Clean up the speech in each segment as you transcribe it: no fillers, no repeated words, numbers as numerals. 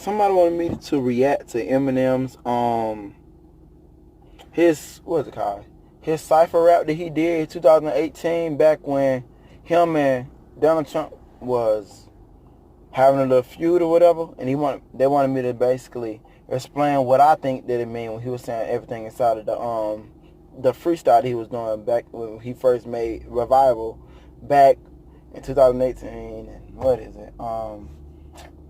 somebody wanted me to react to Eminem's his what's it called? His Cypher rap that he did in 2018, back when him and Donald Trump was having a little feud or whatever, and they wanted me to basically explain what I think that it mean when he was saying everything inside of the freestyle that he was doing back when he first made Revival back in 2018. And what is it? I'm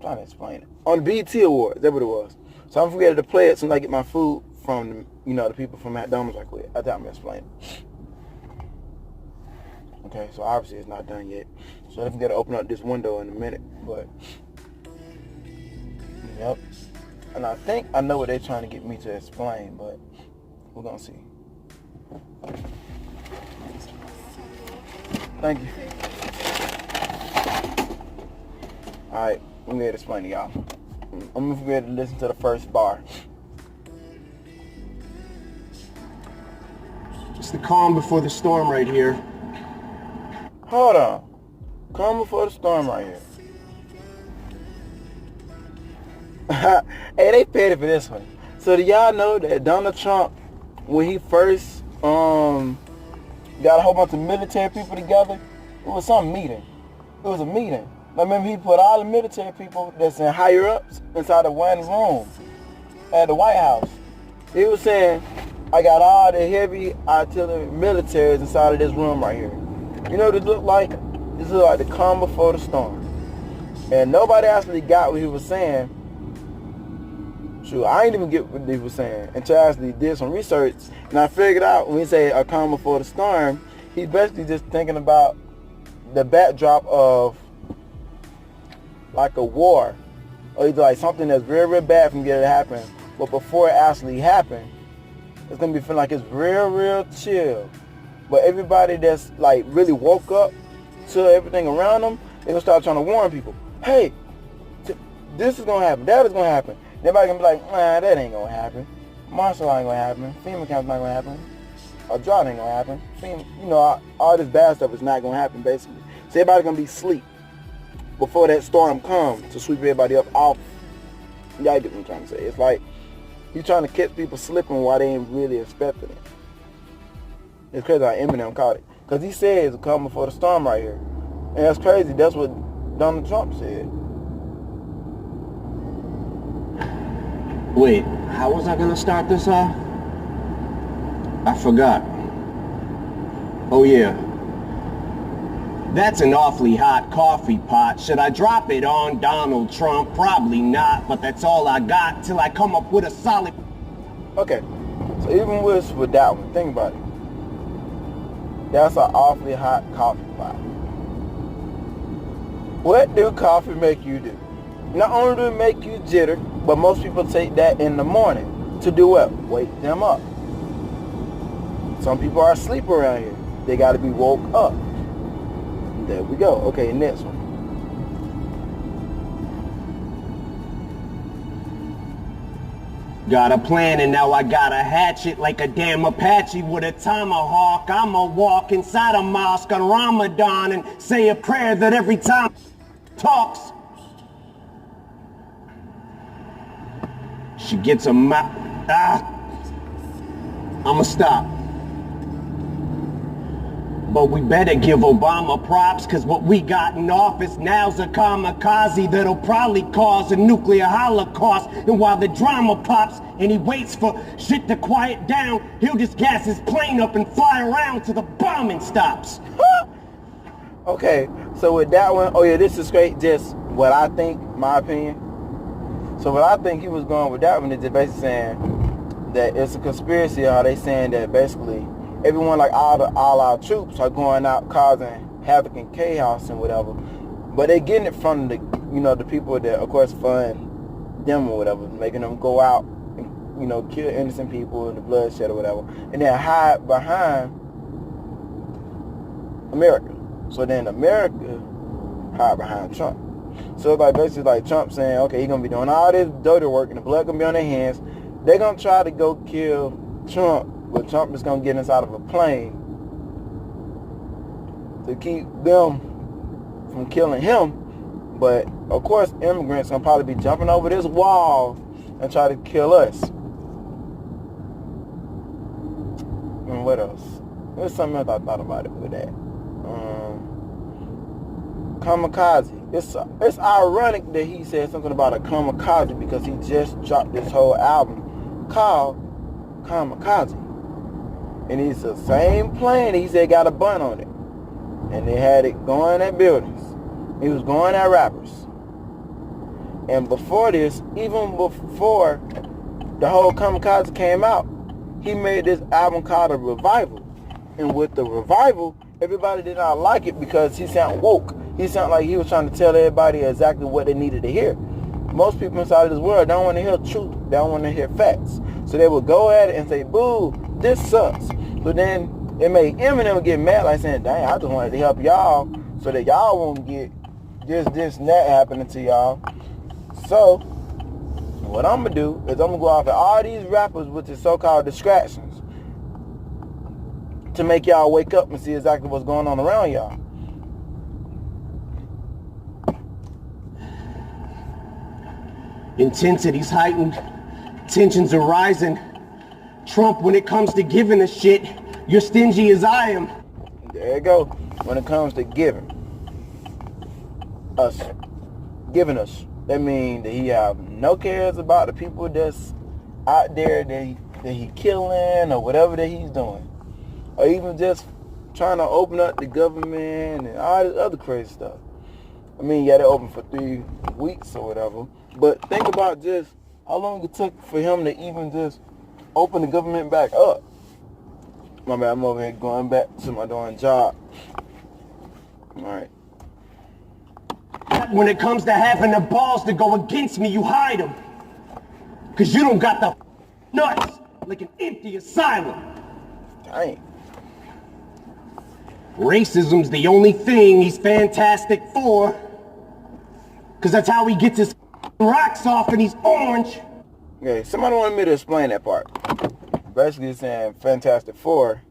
trying to explain it. On the BET Awards, that's what it was. So I'm forgetting to play it as soon as I get my food from the people from McDonald's right quick. I thought I'm gonna explain it. Okay, so obviously it's not done yet. So I'm gonna open up this window in a minute, but yep. And I think I know what they're trying to get me to explain, but we're gonna see. Thank you. Alright, I'm gonna explain to y'all. I'm gonna forget to listen to the first bar. It's the calm before the storm right here. Hold on. Calm before the storm right here. Hey, they paid for this one. So do y'all know that Donald Trump, when he first got a whole bunch of military people together, it was some meeting. It was a meeting. I remember he put all the military people that's in higher ups inside of one room at the White House. He was saying, I got all the heavy artillery militaries inside of this room right here. You know what it looked like? This looked like the calm before the storm. And nobody actually got what he was saying. Shoot, I ain't even get what he was saying until I actually did some research. And I figured out when he said a calm before the storm, he's basically just thinking about the backdrop of like a war. Or either like something that's real, real bad from getting to happen. But before it actually happened, it's going to be feeling like it's real, real chill. But everybody that's like really woke up to everything around them, they're going to start trying to warn people. Hey, this is going to happen. That is going to happen. Everybody going to be like, nah, that ain't going to happen. Martial ain't going to happen. FEMA camp's not going to happen. A drought ain't going to happen. FEMA, all this bad stuff is not going to happen, basically. So everybody's going to be asleep before that storm comes to sweep everybody up off. Y'all get what I'm trying to say. It's like he's trying to catch people slipping while they ain't really expecting it. It's crazy how Eminem caught it. Because he said it's coming for the storm right here. And that's crazy. That's what Donald Trump said. Wait, how was I gonna start this off? I forgot. Oh yeah. That's an awfully hot coffee pot. Should I drop it on Donald Trump? Probably not, but that's all I got till I come up with a solid... Okay, so even with that one, think about it. That's an awfully hot coffee pot. What do coffee make you do? Not only do it make you jitter, but most people take that in the morning to do what? Wake them up. Some people are asleep around here. They got to be woke up. There we go. Okay, next one. Got a plan and now I got a hatchet like a damn Apache with a tomahawk. I'ma walk inside a mosque on Ramadan and say a prayer that every time talks, she gets a mouth. I'ma stop. But we better give Obama props, cause what we got in office now's a kamikaze that'll probably cause a nuclear holocaust. And while the drama pops and he waits for shit to quiet down, he'll just gas his plane up and fly around till the bombing stops. Okay, so with that one, oh yeah, this is great. Just what I think, my opinion. So what I think he was going with that one is just basically saying that it's a conspiracy. How they saying that basically everyone, like all our troops, are going out causing havoc and chaos and whatever, but they getting it from the people that of course fund them or whatever, making them go out and kill innocent people and the bloodshed or whatever, and then hide behind America. So then America hide behind Trump. So it's like basically like Trump saying, okay, he's gonna be doing all this dirty work and the blood gonna be on their hands. They're gonna try to go kill Trump, but Trump is gonna get inside of a plane to keep them from killing him. But of course, immigrants gonna probably be jumping over this wall and try to kill us. And what else? There's something else I thought about it with that. Kamikaze. It's ironic that he said something about a kamikaze because he just dropped this whole album called Kamikaze. And it's the same plane he said got a bun on it. And they had it going at buildings. He was going at rappers. And before this, even before the whole Kamikaze came out, he made this album called A Revival. And with the Revival, everybody did not like it because he sounded woke. He sounded like he was trying to tell everybody exactly what they needed to hear. Most people inside of this world don't want to hear truth. They don't want to hear facts. So they would go at it and say, boo, this sucks. So then it made Eminem get mad, like saying, dang, I just wanted to help y'all so that y'all won't get this, and that happening to y'all. So what I'm going to do is I'm going to go off at all these rappers with the so-called distractions to make y'all wake up and see exactly what's going on around y'all. Intensity's heightened, tensions are rising. Trump, when it comes to giving a shit, you're stingy as I am. There you go. When it comes to giving us, that means that he have no cares about the people that's out there that he killing or whatever that he's doing, or even just trying to open up the government and all this other crazy stuff. I mean, yeah, they open for 3 weeks or whatever, but think about just how long it took for him to even just open the government back up. My bad, I'm over here going back to my darn job. Alright. When it comes to having the balls to go against me, you hide them. Cause you don't got the nuts like an empty asylum. Dang. Racism's the only thing he's fantastic for. Cause that's how he gets his rocks off and he's orange. Okay, somebody wanted me to explain that part. Basically saying Fantastic Four,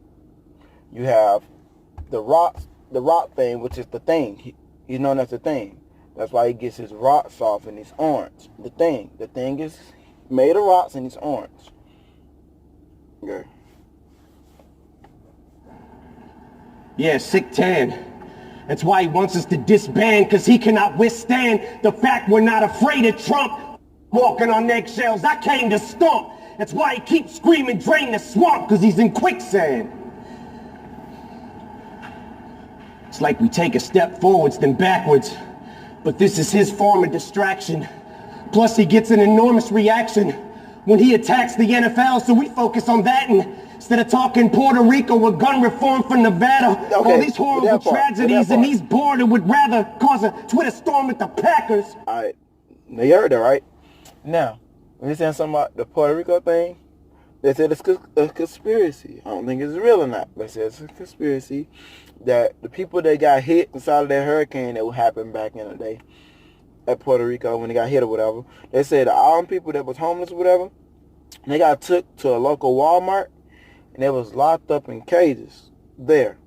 you have the rock thing, which is the thing. He's known as the thing. That's why he gets his rocks off and he's orange. The thing is made of rocks and he's orange. Okay. Yeah, sick tan. That's why he wants us to disband, cause he cannot withstand the fact we're not afraid of Trump. Walking on eggshells, I came to stomp. That's why he keeps screaming, drain the swamp, cause he's in quicksand. It's like we take a step forwards, then backwards. But this is his form of distraction. Plus he gets an enormous reaction when he attacks the NFL, so we focus on that instead of talking Puerto Rico with gun reform for Nevada. Okay, all these horrible tragedies and he's bored and would rather cause a Twitter storm at the Packers. Alright, now you heard that, right? Now, when you're saying something about the Puerto Rico thing, they said it's a conspiracy. I don't think it's real or not, but they said it's a conspiracy that the people that got hit inside of that hurricane that happened back in the day at Puerto Rico when they got hit or whatever, they said all them people that was homeless or whatever, they got took to a local Walmart and they was locked up in cages there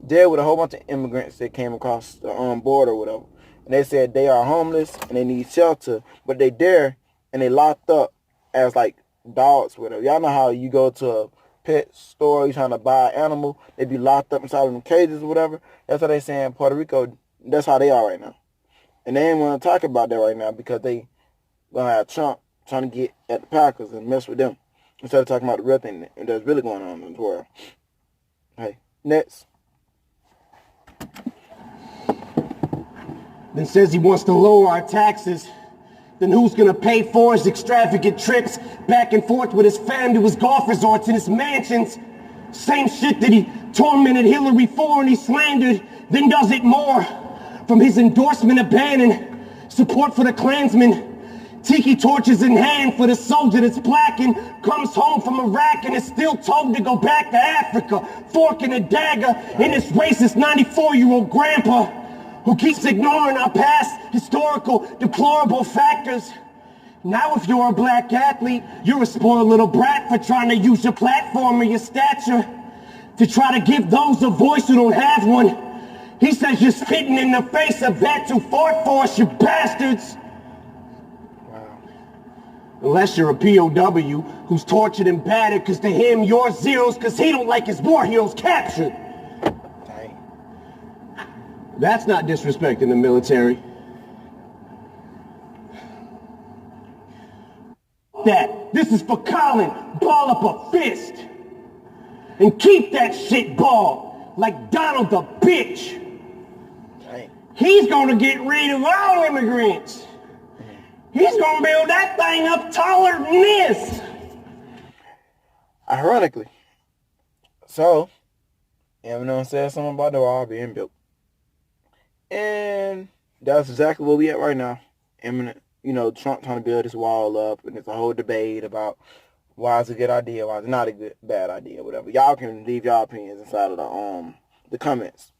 with a whole bunch of immigrants that came across the border or whatever. And they said they are homeless and they need shelter, but they there and they locked up as like dogs, whatever. Y'all know how you go to a pet store, you trying to buy an animal, they be locked up inside of them cages or whatever. That's what they say in Puerto Rico. That's how they are right now. And they ain't want to talk about that right now because they gonna have Trump trying to get at the Packers and mess with them instead of talking about the real thing that's really going on in the world. Hey, next. Then says he wants to lower our taxes. Then who's gonna pay for his extravagant trips back and forth with his fam to his golf resorts and his mansions? Same shit that he tormented Hillary for and he slandered, then does it more. From his endorsement of banning support for the Klansmen, tiki torches in hand for the soldier that's black and comes home from Iraq and is still told to go back to Africa, fork and a dagger in his racist 94-year-old grandpa who keeps ignoring our past historical deplorable factors. Now if you're a black athlete, you're a spoiled little brat for trying to use your platform or your stature to try to give those a voice who don't have one. He says you're spitting in the face of vets who fought for us, you bastards. Wow. Unless you're a POW who's tortured and battered, because to him you're zeros because he don't like his war heroes captured. Dang. That's not disrespecting the military. That. This is for Colin. Ball up a fist. And keep that shit ball like Donald the bitch. Dang. He's gonna get rid of all immigrants. He's gonna build that thing up taller than this. Ironically. So, Eminem said something about the wall being built. And that's exactly where we at right now. Eminem, Trump trying to build this wall up, and it's a whole debate about why it's a good idea, why it's not a bad idea, whatever. Y'all can leave y'all opinions inside of the comments.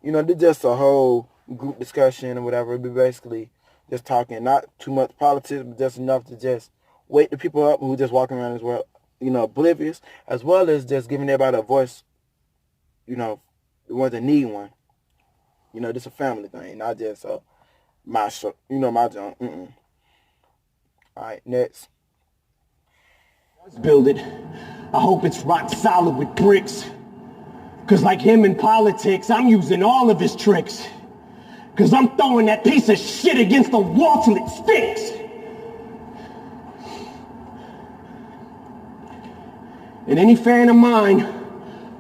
There's just a whole group discussion or whatever. It'd be basically just talking, not too much politics, but just enough to just wake the people up who just walking around as well, oblivious, as well as just giving everybody a voice, the ones that need one. This a family thing, not just my show, my junk. All right, next. Let's build it. I hope it's rock solid with bricks. Cause like him in politics, I'm using all of his tricks. Cause I'm throwing that piece of shit against the wall till it sticks. And any fan of mine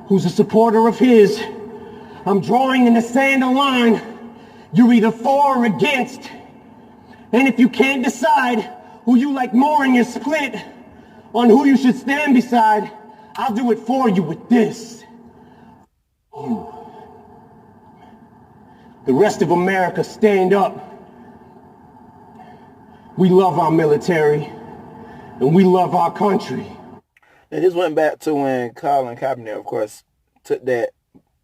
who's a supporter of his, I'm drawing in the sand a line. You're either for or against. And if you can't decide who you like more and you're split on who you should stand beside, I'll do it for you with this. You. The rest of America, stand up. We love our military, and we love our country. And this went back to when Colin Kaepernick, of course, took that,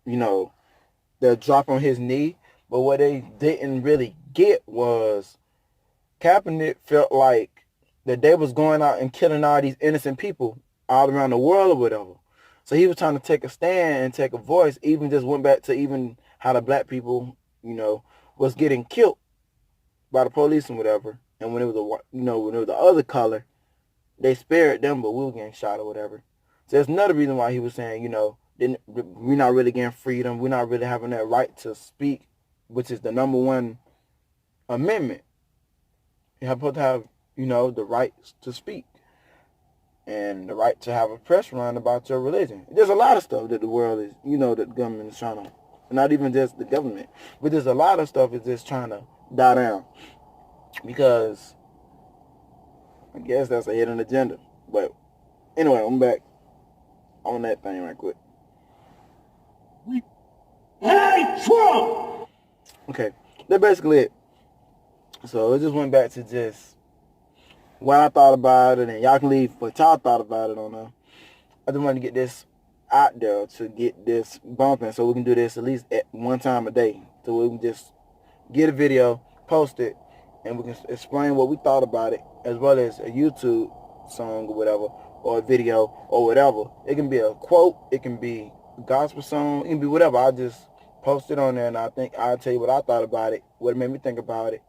the drop on his knee. But what they didn't really get was Kaepernick felt like that they was going out and killing all these innocent people all around the world or whatever. So he was trying to take a stand and take a voice, even just went back to even how the black people, was getting killed by the police and whatever. And when it was when it was the other color, they spared them, but we were getting shot or whatever. So that's another reason why he was saying, we're not really getting freedom. We're not really having that right to speak, which is the number one amendment. You're supposed to have, the right to speak and the right to have a press run about your religion. There's a lot of stuff that the world is, that the government is trying to, not even just the government, but there's a lot of stuff is just trying to die down because I guess that's a hidden agenda. But anyway, I'm back on that thing right quick. Hey, Trump! Okay, that's basically it. So it just went back to just what I thought about it, and y'all can leave what y'all thought about it on there. I just wanted to get this out there to get this bumping so we can do this at least at one time a day. So we can just get a video, post it, and we can explain what we thought about it, as well as a YouTube song or whatever, or a video or whatever. It can be a quote, it can be a gospel song, it can be whatever. I just post it on there, and I think I'll tell you what I thought about it, what it made me think about it,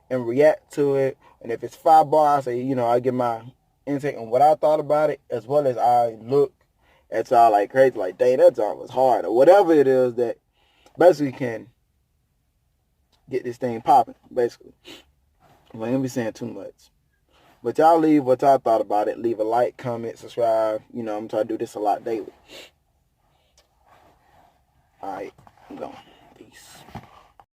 and react to it. And if it's 5 bars, I say, I give my intake on what I thought about it, as well as I look at y'all like crazy, like, dang, that job was hard, or whatever it is that basically can get this thing popping, basically. I ain't gonna be saying too much. But y'all leave what y'all thought about it. Leave a like, comment, subscribe. I'm trying to do this a lot daily. Alright, I'm gone. Peace.